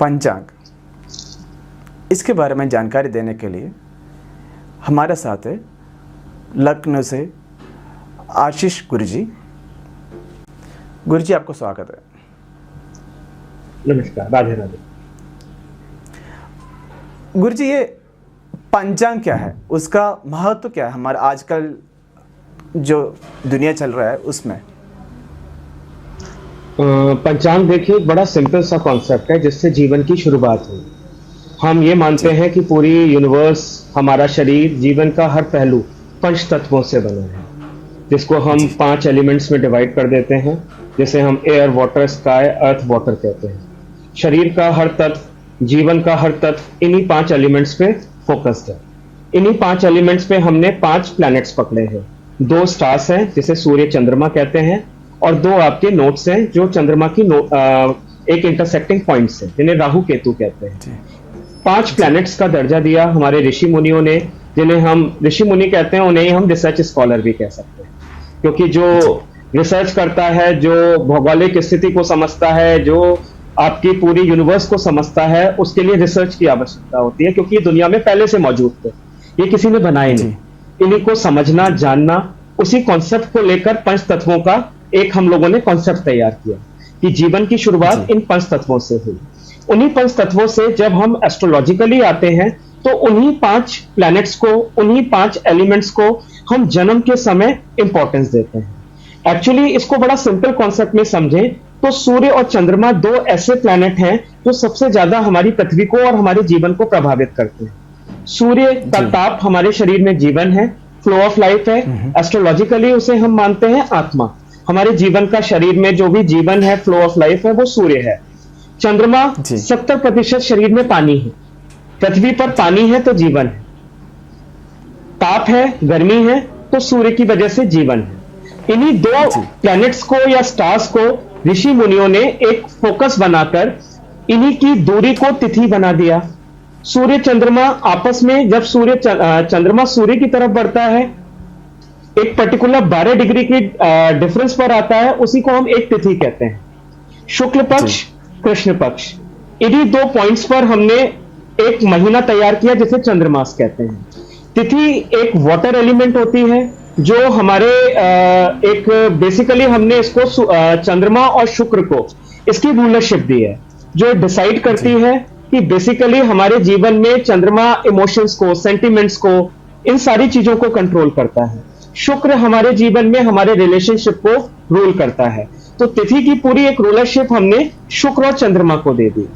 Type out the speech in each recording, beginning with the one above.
पंचांग, इसके बारे में जानकारी देने के लिए हमारे साथ है लखनऊ से आशीष गुरुजी। गुरुजी, आपको स्वागत है। नमस्कार, राधे राधे। गुरुजी, ये पंचांग क्या है, उसका महत्व क्या है हमारा आजकल जो दुनिया चल रहा है उसमें? पंचांग देखिए एक बड़ा सिंपल सा कॉन्सेप्ट है जिससे जीवन की शुरुआत हुई। हम ये मानते हैं कि पूरी यूनिवर्स, हमारा शरीर, जीवन का हर पहलू पंच तत्वों से बना है, जिसको हम 5 एलिमेंट्स में डिवाइड कर देते हैं, जैसे हम एयर, वाटर, स्काई, अर्थ, वाटर कहते हैं। शरीर का हर तत्व, जीवन का हर तत्व इन्हीं 5 एलिमेंट्स पे फोकस्ड है। इन्हीं 5 एलिमेंट्स पे हमने 5 प्लैनेट्स पकड़े हैं। 2 स्टार्स हैं जिसे सूर्य चंद्रमा कहते हैं, और 2 आपके नोड्स हैं जो चंद्रमा की एक इंटरसेक्टिंग पॉइंट्स हैं जिन्हें राहु केतु कहते हैं। 5 प्लैनेट्स का दर्जा दिया हमारे ऋषि मुनियों ने, जिन्हें हम ऋषि मुनि कहते हैं, उन्हें हम रिसर्च स्कॉलर भी कह सकते हैं, क्योंकि जो रिसर्च करता है, जो भौगोलिक स्थिति को समझता है, जो आपकी पूरी यूनिवर्स को समझता है, उसके लिए रिसर्च की आवश्यकता होती है, क्योंकि ये दुनिया में पहले से मौजूद थे, ये किसी ने बनाए नहीं। इन्हीं को समझना, जानना, उसी कॉन्सेप्ट को लेकर पंच तत्वों का एक हम लोगों ने कॉन्सेप्ट तैयार किया कि जीवन की शुरुआत इन पंच तत्वों से हुई। उन्हीं पंच तत्वों से जब हम एस्ट्रोलॉजिकली आते हैं तो उन्हीं 5 प्लैनेट्स को, उन्हीं 5 एलिमेंट्स को हम जन्म के समय इंपॉर्टेंस देते हैं। एक्चुअली इसको बड़ा सिंपल कॉन्सेप्ट में समझें तो सूर्य और चंद्रमा 2 ऐसे प्लैनेट हैं जो सबसे ज्यादा हमारी पृथ्वी को और हमारे जीवन को प्रभावित करते हैं। सूर्य का ताप हमारे शरीर में जीवन है, फ्लो ऑफ लाइफ है। एस्ट्रोलॉजिकली उसे हम मानते हैं आत्मा। हमारे जीवन का, शरीर में जो भी जीवन है, फ्लो ऑफ लाइफ है, वो सूर्य है। चंद्रमा 70% शरीर में पानी है। पृथ्वी पर पानी है तो जीवन है, ताप है, गर्मी है, तो सूर्य की वजह से जीवन है। इन्हीं 2 प्लैनेट्स को या स्टार्स को ऋषि मुनियों ने एक फोकस बनाकर इन्हीं की दूरी को तिथि बना दिया। सूर्य चंद्रमा आपस में, जब चंद्रमा सूर्य की तरफ बढ़ता है, एक पर्टिकुलर 12 डिग्री की डिफरेंस पर आता है, उसी को हम एक तिथि कहते हैं। शुक्ल पक्ष, कृष्ण पक्ष, इन्हीं 2 पॉइंट्स पर हमने एक महीना तैयार किया जिसे चंद्रमास कहते हैं। तिथि एक वाटर एलिमेंट होती है जो हमारे एक बेसिकली हमने इसको चंद्रमा और शुक्र को इसकी रूलरशिप दी है, जो डिसाइड करती है कि बेसिकली हमारे जीवन में चंद्रमा इमोशंस को, सेंटिमेंट्स को, इन सारी चीजों को कंट्रोल करता है। शुक्र हमारे जीवन में हमारे रिलेशनशिप को रूल करता है। तो तिथि की पूरी एक रूलरशिप हमने शुक्र और चंद्रमा को दे दी।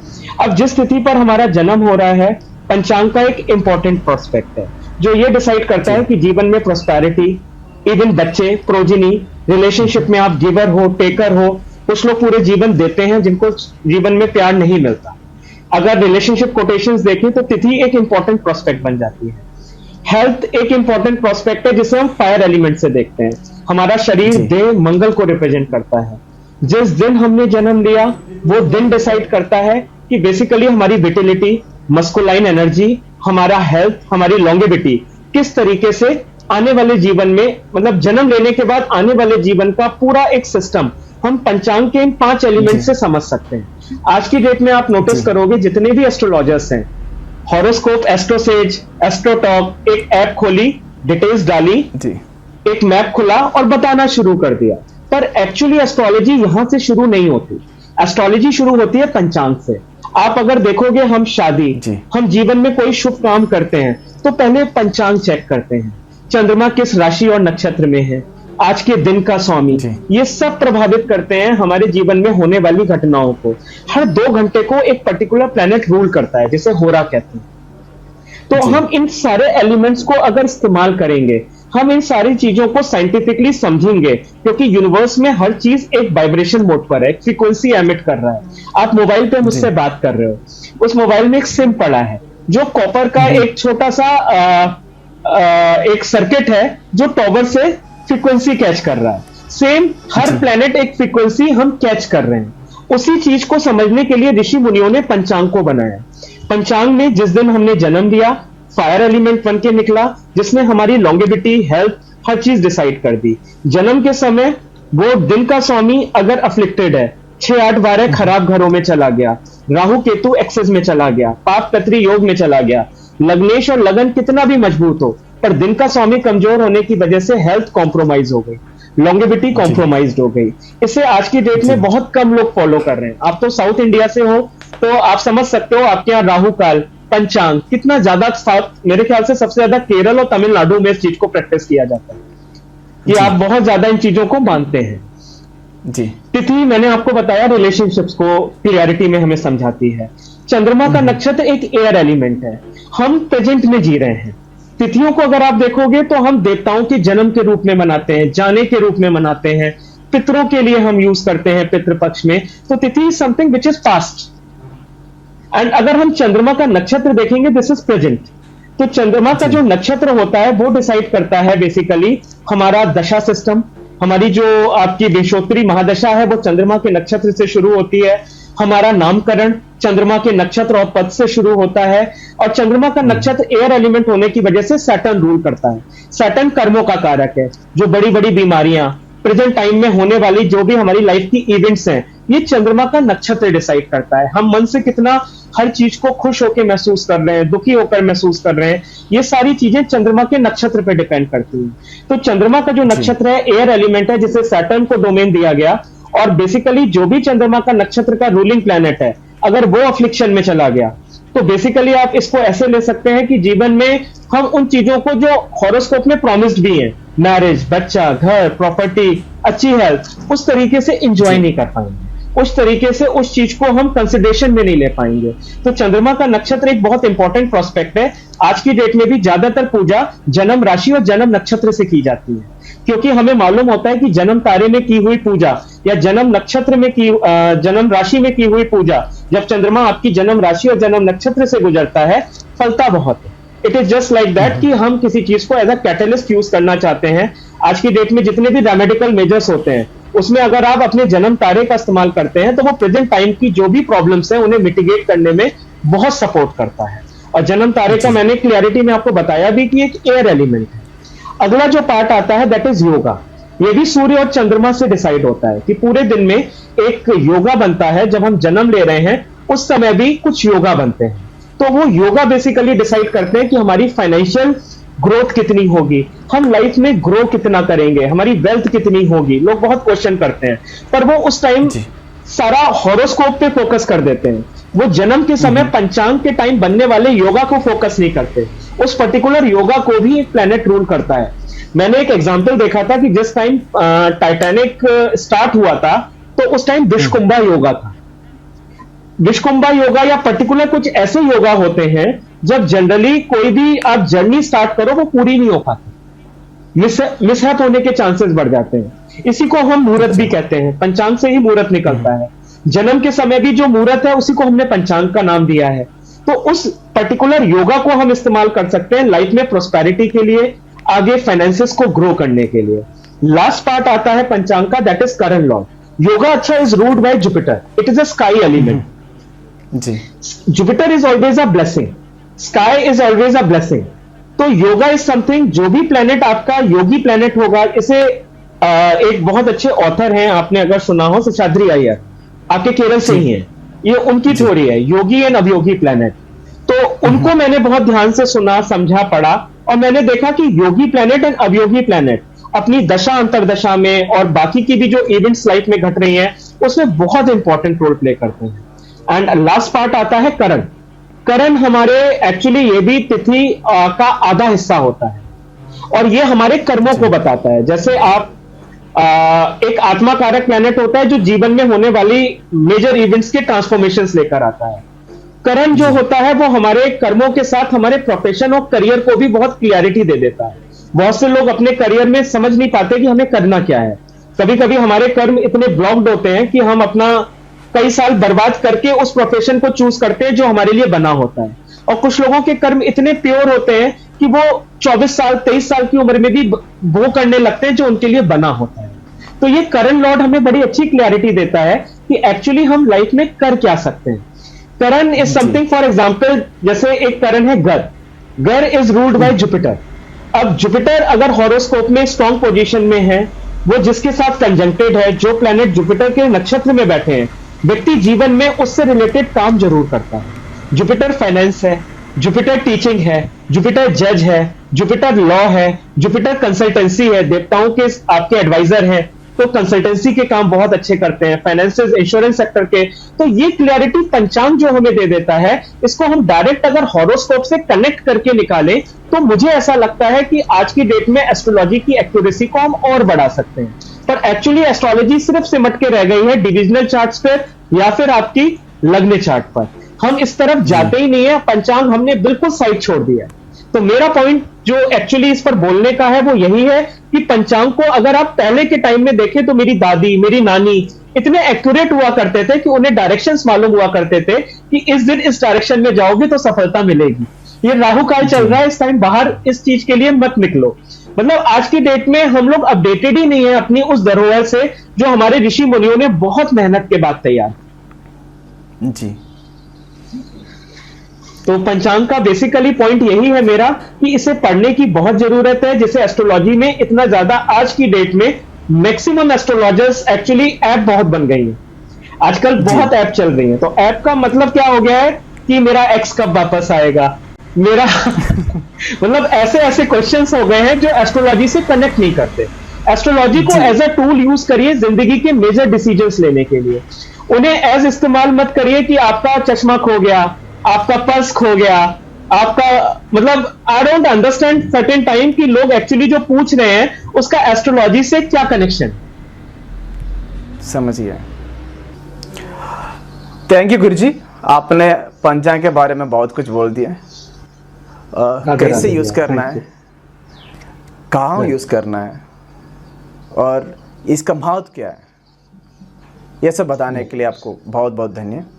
अब जिस तिथि पर हमारा जन्म हो रहा है, पंचांग का एक इंपॉर्टेंट प्रोस्पेक्ट है जो ये डिसाइड करता है कि जीवन में प्रोस्पेरिटी, इवन बच्चे, प्रोजिनी, रिलेशनशिप में आप गिवर हो, टेकर हो। कुछ लोग पूरे जीवन देते हैं जिनको जीवन में प्यार नहीं मिलता। अगर रिलेशनशिप कोटेशंस देखें तो तिथि एक इंपॉर्टेंट प्रोस्पेक्ट बन जाती है। हेल्थ एक इंपॉर्टेंट प्रोस्पेक्ट है जिसे हम फायर एलिमेंट से देखते हैं। हमारा शरीर, देह, मंगल को रिप्रेजेंट करता है। जिस दिन हमने जन्म लिया वो दिन डिसाइड करता है कि बेसिकली हमारी विटिलिटी, मस्कुलाइन एनर्जी, हमारा हेल्थ, हमारी लॉन्गेविटी किस तरीके से आने वाले जीवन में, मतलब जन्म लेने के बाद आने वाले जीवन का पूरा एक सिस्टम हम पंचांग के इन 5 एलिमेंट से समझ सकते हैं। आज की डेट में आप नोटिस करोगे जितने भी एस्ट्रोलॉजर्स हैं, हॉरोस्कोप, एस्ट्रोसेज, एस्ट्रोटॉक, एक ऐप खोली, डिटेल्स डाली, एक मैप खुला और बताना शुरू कर दिया। पर एक्चुअली एस्ट्रोलॉजी यहां से शुरू नहीं होती। एस्ट्रोलॉजी शुरू होती है पंचांग से। आप अगर देखोगे, हम शादी, हम जीवन में कोई शुभ काम करते हैं तो पहले पंचांग चेक करते हैं। चंद्रमा किस राशि और नक्षत्र में है, आज के दिन का स्वामी, ये सब प्रभावित करते हैं हमारे जीवन में होने वाली घटनाओं को। हर 2 घंटे को एक पर्टिकुलर प्लेनेट रूल करता है जिसे होरा कहते हैं। तो हम इन सारे एलिमेंट्स को अगर इस्तेमाल करेंगे, हम इन सारी चीजों को साइंटिफिकली समझेंगे, क्योंकि यूनिवर्स में हर चीज एक वाइब्रेशन मोड पर है, एक फ्रीक्वेंसी एमिट कर रहा है। आप मोबाइल पे मुझसे बात कर रहे हो, उस मोबाइल में एक सिम पड़ा है जो कॉपर का एक छोटा सा एक सर्किट है जो टॉवर से फ्रीक्वेंसी कैच कर रहा है। सेम हर प्लेनेट एक फ्रीक्वेंसी हम कैच कर रहे हैं। उसी चीज को समझने के लिए ऋषि मुनियों ने पंचांग को बनाया। पंचांग में जिस दिन हमने जन्म लिया, फायर एलिमेंट बन के निकला, जिसने हमारी लॉन्गेविटी, हेल्थ, हर चीज डिसाइड कर दी। जन्म के समय वो दिन का स्वामी अगर अफ्लिक्टेड है 6 8 12 खराब घरों में चला गया, राहु केतु एक्सेस में चला गया, पाप कत्री योग में चला गया, लग्नेश और लगन कितना भी मजबूत हो, पर दिन का स्वामी कमजोर होने की वजह से हेल्थ कॉम्प्रोमाइज हो गई, लॉन्गेविटी कॉम्प्रोमाइज हो गई। इसे आज की डेट में बहुत कम लोग फॉलो कर रहे हैं। आप तो साउथ इंडिया से हो तो आप समझ सकते हो, आपके यहाँ राहु काल, पंचांग कितना ज्यादा, मेरे ख्याल से सबसे ज्यादा केरल और तमिलनाडु में इस चीज को प्रैक्टिस किया जाता है कि आप बहुत ज्यादा इन चीजों को मानते हैं। जी। तिथि मैंने आपको बताया रिलेशनशिप्स को क्लियरिटी में हमें समझाती है। चंद्रमा का नक्षत्र एक एयर एलिमेंट है, हम प्रेजेंट में जी रहे हैं। तिथियों को अगर आप देखोगे तो हम देवताओं के जन्म के रूप में मनाते हैं, जाने के रूप में मनाते हैं, पितरों के लिए हम यूज करते हैं पितृपक्ष में। तो तिथि is something which is past. And अगर हम चंद्रमा का नक्षत्र देखेंगे, दिस इज प्रेजेंट। तो चंद्रमा का जो नक्षत्र होता है वो डिसाइड करता है बेसिकली हमारा दशा सिस्टम। हमारी जो आपकी विषोत्तरी महादशा है वो चंद्रमा के नक्षत्र से शुरू होती है। हमारा नामकरण चंद्रमा के नक्षत्र और पद से शुरू होता है। और चंद्रमा का नक्षत्र एयर एलिमेंट होने की वजह से सैटर्न रूल करता है। सैटर्न कर्मों का कारक है। जो बड़ी बड़ी बीमारियां प्रेजेंट टाइम में होने वाली जो भी हमारी लाइफ की इवेंट्स हैं, ये चंद्रमा का नक्षत्र डिसाइड करता है। हम मन से कितना हर चीज को खुश होकर महसूस कर रहे हैं, दुखी होकर महसूस कर रहे हैं, ये सारी चीजें चंद्रमा के नक्षत्र पे डिपेंड करती हैं। तो चंद्रमा का जो नक्षत्र है एयर एलिमेंट है, जिसे सैटर्न को डोमेन दिया गया। और बेसिकली जो भी चंद्रमा का नक्षत्र का रूलिंग प्लैनेट है, अगर वो अफ्लिक्शन में चला गया तो बेसिकली आप इसको ऐसे ले सकते हैं कि जीवन में हम उन चीजों को जो हॉरोस्कोप में प्रॉमिस्ड भी हैं, मैरिज, बच्चा, घर, प्रॉपर्टी, अच्छी हेल्थ, उस तरीके से एंजॉय नहीं कर पाएंगे। उस तरीके से उस चीज को हम कंसिडरेशन में नहीं ले पाएंगे। तो चंद्रमा का नक्षत्र एक बहुत इंपॉर्टेंट प्रोस्पेक्ट है। आज की डेट में भी ज्यादातर पूजा जन्म राशि और जन्म नक्षत्र से की जाती है, क्योंकि हमें मालूम होता है कि जन्म तारे में की हुई पूजा या जन्म नक्षत्र में की जन्म राशि में की हुई पूजा, जब चंद्रमा आपकी जन्म राशि और जन्म नक्षत्र से गुजरता है, फलता बहुत है। It is just like that कि हम किसी चीज को एज अ कैटलिस्ट यूज करना चाहते हैं। आज की डेट में जितने भी रेमेडिकल मेजर्स होते हैं, उसमें अगर आप अपने जन्म तारे का इस्तेमाल करते हैं तो वो प्रेजेंट टाइम की जो भी प्रॉब्लम्स हैं उन्हें मिटिगेट करने में बहुत सपोर्ट करता है। और जन्म तारे का मैंने क्लियरिटी में आपको बताया भी कि एक एयर एलिमेंट है। अगला जो पार्ट आता है दैट इज योगा। ये भी सूर्य और चंद्रमा से डिसाइड होता है कि पूरे दिन में एक योगा बनता है। जब हम जन्म ले रहे हैं उस समय भी कुछ योगा बनते हैं। तो वो योगा बेसिकली डिसाइड करते हैं कि हमारी फाइनेंशियल ग्रोथ कितनी होगी, हम लाइफ में ग्रो कितना करेंगे, हमारी वेल्थ कितनी होगी। लोग बहुत क्वेश्चन करते हैं, पर वो उस टाइम सारा हॉरोस्कोप पे फोकस कर देते हैं। वो जन्म के समय पंचांग के टाइम बनने वाले योगा को फोकस नहीं करते। उस पर्टिकुलर योगा को भी एक प्लेनेट रूल करता है। मैंने एक एग्जांपल देखा था कि जिस टाइम टाइटैनिक स्टार्ट हुआ था तो उस टाइम विश्वकुंभा योगा था। विश्वकुंभा योगा या पर्टिकुलर कुछ ऐसे योगा होते हैं जब जनरली कोई भी आप जर्नी स्टार्ट करो वो पूरी नहीं हो पाती, मिसहैप होने के चांसेस बढ़ जाते हैं। इसी को हम मुहूर्त भी कहते हैं। पंचांग से ही मुहूर्त निकलता है। जन्म के समय भी जो मुहूर्त है उसी को हमने पंचांग का नाम दिया है। तो उस पर्टिकुलर योगा को हम इस्तेमाल कर सकते हैं लाइफ में प्रोस्पेरिटी के लिए, आगे फाइनेंसेस को ग्रो करने के लिए। लास्ट पार्ट आता है पंचांग का, that is current lord. Yoga अच्छा is ruled by Jupiter. It is a sky element. Jupiter is always a blessing, sky is always a blessing. तो योगा इज समथिंग, जो भी प्लेनेट आपका योगी प्लेनेट होगा, इसे एक बहुत अच्छे ऑथर हैं, आपने अगर सुना हो, शेषाद्री अय्यर, आपके केरल से ही है। ये उनकी थ्योरी है, योगी एंड अवयोगी प्लेनेट। तो उनको मैंने बहुत ध्यान से सुना, समझा, पढ़ा, और मैंने देखा कि योगी प्लेनेट एंड अवयोगी प्लेनेट अपनी दशा अंतरदशा में और बाकी की भी जो इवेंट्स लाइफ में घट रही हैं उसमें बहुत इंपॉर्टेंट रोल प्ले करते हैं। एंड लास्ट पार्ट आता है करण। करण हमारे एक्चुअली ये भी तिथि का आधा हिस्सा होता है और ये हमारे कर्मों को बताता है। जैसे आप एक आत्मा कारक प्लैनेट होता है जो जीवन में होने वाली मेजर इवेंट्स के ट्रांसफॉर्मेशंस लेकर आता है। करण जो होता है वो हमारे कर्मों के साथ हमारे प्रोफेशन और करियर को भी बहुत क्लियरिटी दे देता है। बहुत से लोग अपने करियर में समझ नहीं पाते कि हमें करना क्या है। कभी कभी हमारे कर्म इतने ब्लॉक्ड होते हैं कि हम अपना कई साल बर्बाद करके उस प्रोफेशन को चूज करते हैं जो हमारे लिए बना होता है। और कुछ लोगों के कर्म इतने प्योर होते हैं कि वो 24 साल 23 साल की उम्र में भी वो करने लगते हैं जो उनके लिए बना होता है। तो ये करण लॉर्ड हमें बड़ी अच्छी क्लैरिटी देता है कि एक्चुअली हम लाइफ में कर क्या सकते हैं। करण इज समथिंग, फॉर एग्जाम्पल जैसे एक करण है गर। गर इज रूल्ड बाय जुपिटर। अब जुपिटर अगर हॉरोस्कोप में स्ट्रॉन्ग पोजीशन में है वो जिसके साथ कंजंक्टेड है, जो प्लेनेट जुपिटर के नक्षत्र में बैठे हैं, व्यक्ति जीवन में उससे रिलेटेड काम जरूर करता है। जुपिटर फाइनेंस है, जुपिटर टीचिंग है, जुपिटर जज है, जुपिटर लॉ है, जुपिटर कंसल्टेंसी है, देवताओं के आपके एडवाइजर हैं, तो कंसल्टेंसी के काम बहुत अच्छे करते हैं, फाइनेंसेस, इंश्योरेंस सेक्टर के। तो ये क्लैरिटी पंचांग जो हमें दे देता है, इसको हम डायरेक्ट अगर हॉरोस्कोप से कनेक्ट करके निकालें, तो मुझे ऐसा लगता है कि आज की डेट में एस्ट्रोलॉजी की एक्यूरेसी को हम और बढ़ा सकते हैं। पर एक्चुअली एस्ट्रोलॉजी सिर्फ सिमट के रह गई है डिविजनल चार्ट्स पर या फिर आपकी लग्न चार्ट पर। हम इस तरफ जाते ही नहीं है, पंचांग हमने बिल्कुल साइड छोड़ दिया। तो मेरा पॉइंट जो एक्चुअली इस पर बोलने का है वो यही है कि पंचांग को अगर आप पहले के टाइम में देखें तो मेरी दादी, मेरी नानी इतने एक्यूरेट हुआ करते थे कि उन्हें डायरेक्शंस मालूम हुआ करते थे कि इस दिन इस डायरेक्शन में जाओगे तो सफलता मिलेगी। ये राहु काल चल रहा है, इस टाइम बाहर इस चीज के लिए मत निकलो। मतलब आज की डेट में हम लोग अपडेटेड ही नहीं है अपनी उस धरोहर से जो हमारे ऋषि मुनियों ने बहुत मेहनत के बाद तैयार। जी, तो पंचांग का बेसिकली पॉइंट यही है मेरा कि इसे पढ़ने की बहुत जरूरत है। जैसे एस्ट्रोलॉजी में इतना ज्यादा आज की डेट में मैक्सिमम एस्ट्रोलॉजर्स एक्चुअली ऐप बहुत बन गई है, आजकल बहुत ऐप चल रही है। तो ऐप का मतलब क्या हो गया है कि मेरा एक्स कब वापस आएगा, मेरा मतलब ऐसे ऐसे क्वेश्चंस हो गए हैं जो एस्ट्रोलॉजी से कनेक्ट नहीं करते। एस्ट्रोलॉजी को एज अ टूल यूज करिए जिंदगी के मेजर डिसीजंस लेने के लिए। उन्हें एज इस्तेमाल मत करिए कि आपका चश्मा खो गया, आपका पर्स खो गया, आपका मतलब I don't understand certain time कि लोग एक्चुअली जो पूछ रहे हैं उसका एस्ट्रोलॉजी से क्या कनेक्शन। समझिए। थैंक यू गुरुजी, आपने पंचांग के बारे में बहुत कुछ बोल दिया। कैसे यूज करना है, कहाँ यूज करना है और इसका महत्व क्या है, ये सब बताने के लिए आपको बहुत बहुत धन्यवाद।